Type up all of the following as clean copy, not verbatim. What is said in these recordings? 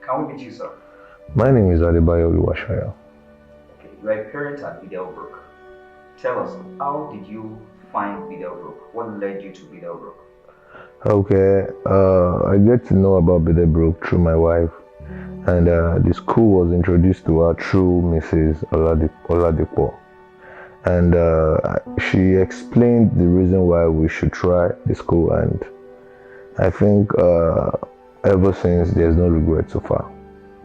Can we meet you, sir? My name is Adebayo Oluwasayo. Okay, you are a parent at Beedel Brooke. Tell us, how did you find Beedel Brooke? What led you to Beedel Brooke? Okay, I get to know about Beedel Brooke through my wife, and the school was introduced to her through Mrs. Oladipo. And she explained the reason why we should try the school, and I think ever since there's no regret so far.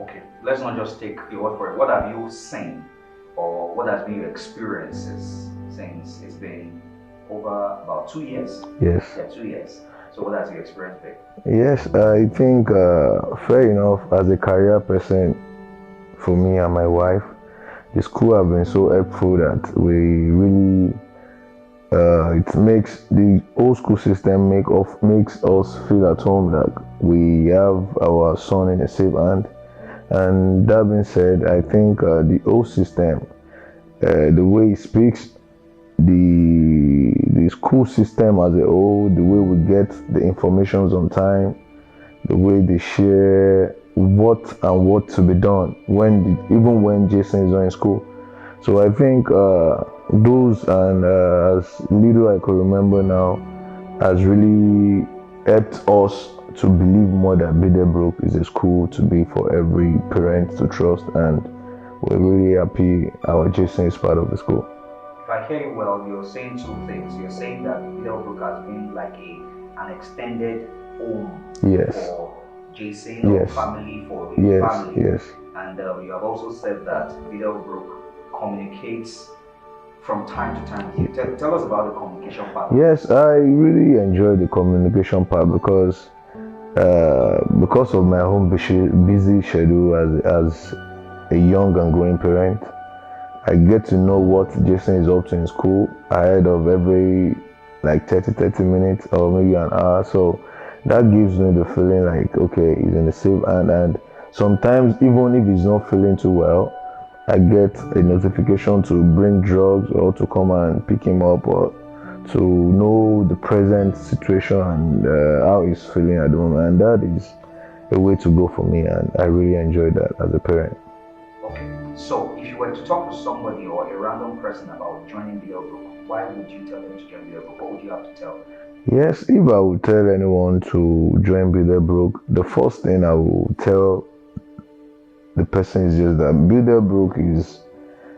Okay, let's not just take your word for it. What have you seen, or what has been your experiences since it's been over about 2 years? Yes. Yeah, 2 years. So what has your experience been? Yes, I think fair enough, as a career person for me and my wife, the school have been so helpful that we really it makes the old school system makes us feel at home that we have our son in a safe hand. And that being said, I think the old system, the way he speaks, the school system as a whole, the way we get the informations on time, the way they share what to be done even when Jason is not in school. So I think those, and as little I could remember now, has really helped us to believe more that Beedel Brooke is a school to be for every parent to trust, and we're really happy our Jason is part of the school. If I hear you well, you're saying two things. You're saying that Beedel Brooke has been like an extended home Yes. for Jason, or Yes. family for your Yes, family. yes. And you have also said that Beedel Brooke communicates from time to time with you. Tell us about the communication part. Yes, I really enjoy the communication part because of my own busy schedule as a young and growing parent. I get to know what Jason is up to in school ahead of every like 30 minutes or maybe an hour. So that gives me the feeling like, okay, he's in the safe hand. And sometimes even if he's not feeling too well, I get a notification to bring drugs or to come and pick him up, or to know the present situation and how he's feeling at the moment. And that is a way to go for me, and I really enjoy that as a parent. Okay, so if you were to talk to somebody or a random person about joining Beedel Brooke, why would you tell them to join Beedel Brooke? What would you have to tell them? Yes, if I would tell anyone to join Beedel Brooke, the first thing I will tell the person is just that Beedel Brooke is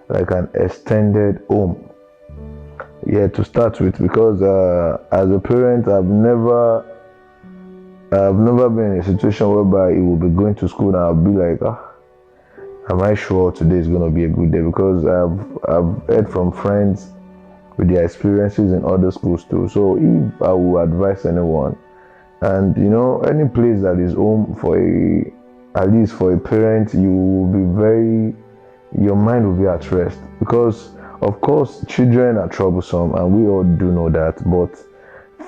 like an extended home. Yeah, to start with, because as a parent, I've never been in a situation whereby he will be going to school and I'll be like, am I sure today is going to be a good day? Because I've heard from friends with their experiences in other schools too. So if I would advise anyone, and any place that is home for at least for a parent, you will be your mind will be at rest, because of course children are troublesome and we all do know that, but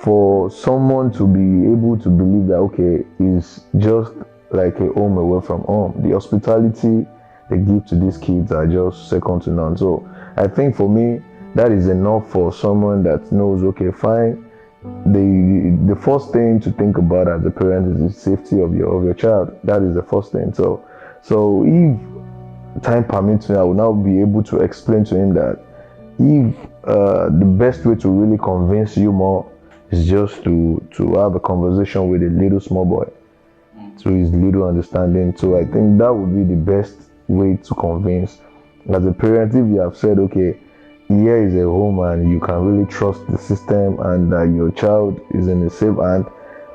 for someone to be able to believe that, okay, it's just like a home away from home, the hospitality they give to these kids are just second to none. So I think for me, that is enough for someone that knows, okay, fine, the first thing to think about as a parent is the safety of your child. That is the first thing. So if time permits me, I will now be able to explain to him that if the best way to really convince you more is just to have a conversation with a little small boy, to his little understanding. So I think that would be the best way to convince. As a parent, if you have said, okay, here is a home and you can really trust the system and that your child is in a safe hand,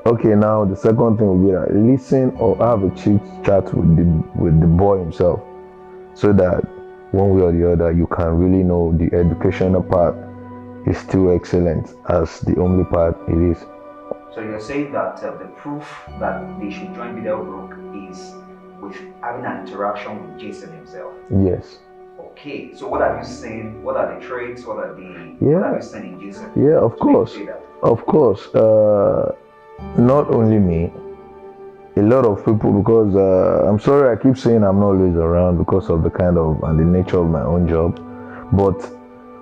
okay, now the second thing will be that listen or have a chit chat with the boy himself, so that one way or the other you can really know the educational part is still excellent as the only part it is. So you're saying that the proof that they should join Beedel Brooke is with having an interaction with Jason himself? Yes. Okay, so what have you seen? What are the traits? What have you seen in Jason? Yeah, of course. Not only me, a lot of people, because I'm sorry I keep saying I'm not always around because of the kind of and the nature of my own job, but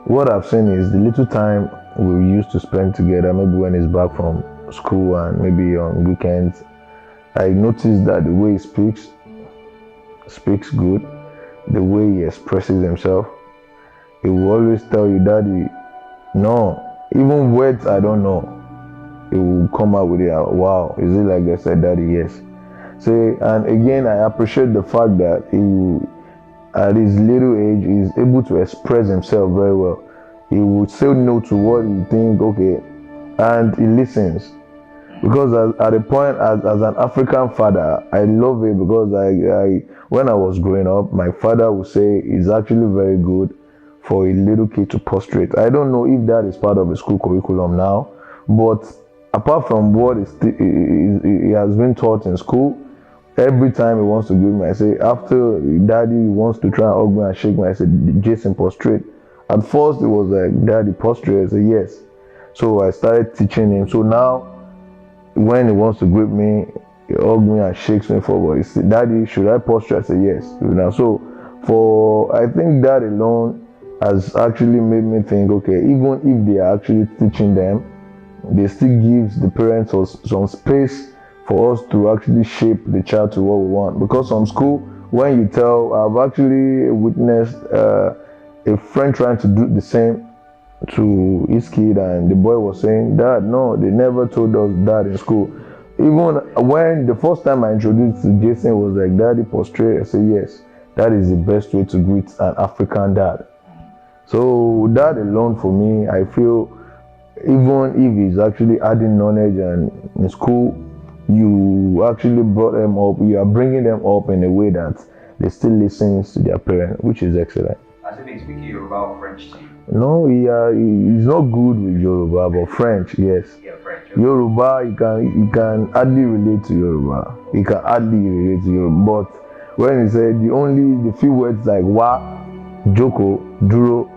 what I've seen is the little time we used to spend together, maybe when he's back from school and maybe on weekends, I noticed that the way he speaks, speaks good, the way he expresses himself. He will always tell you, Daddy, no, even words I don't know. He will come out with it. Wow, is it like they said, Daddy? Yes. So, and again, I appreciate the fact that he, at his little age, is able to express himself very well. He would say no to what he think, okay, and he listens. Because at a point, as an African father, I love it because when I was growing up, my father would say it's actually very good for a little kid to prostrate. I don't know if that is part of the school curriculum now, but apart from what he has been taught in school, every time he wants to give me, I say, after Daddy wants to try and hug me and shake me, I said, Jason, prostrate. At first, it was like, Daddy, prostrate. I said, yes. So I started teaching him. So now, when he wants to grip me, he hugs me and shakes me forward. He said, Daddy, should I prostrate? I say, yes. So I think that alone has actually made me think, okay, even if they are actually teaching them, they still gives the parents some space for us to actually shape the child to what we want. Because some school, when you tell, I've actually witnessed a friend trying to do the same to his kid, and the boy was saying, Dad, no, they never told us that in school. Even when the first time I introduced to Jason was like, Daddy, prostrate. I said, yes, that is the best way to greet an African dad. So that alone for me, I feel, even if he's actually adding knowledge, and in school you actually brought them up, you are bringing them up in a way that they still listen to their parents, which is excellent. As if he's speaking Yoruba or French to you? No, he's not good with Yoruba, but French, yes. Yeah, French. Okay. Yoruba, he can hardly relate to Yoruba. He can hardly relate to Yoruba. But when he said the few words like wa, joko, duro.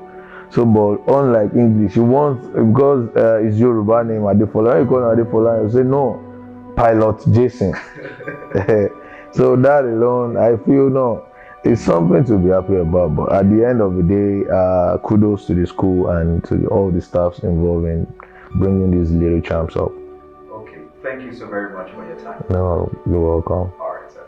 So, but unlike English, he wants, because his Yoruba name Adefola, you call him Adefola, you say no, Pilot Jason. So that alone, I feel no, it's something to be happy about. But at the end of the day, kudos to the school and to all the staffs involved in bringing these little champs up. Okay, thank you so very much for your time. No, you're welcome. All right, sir.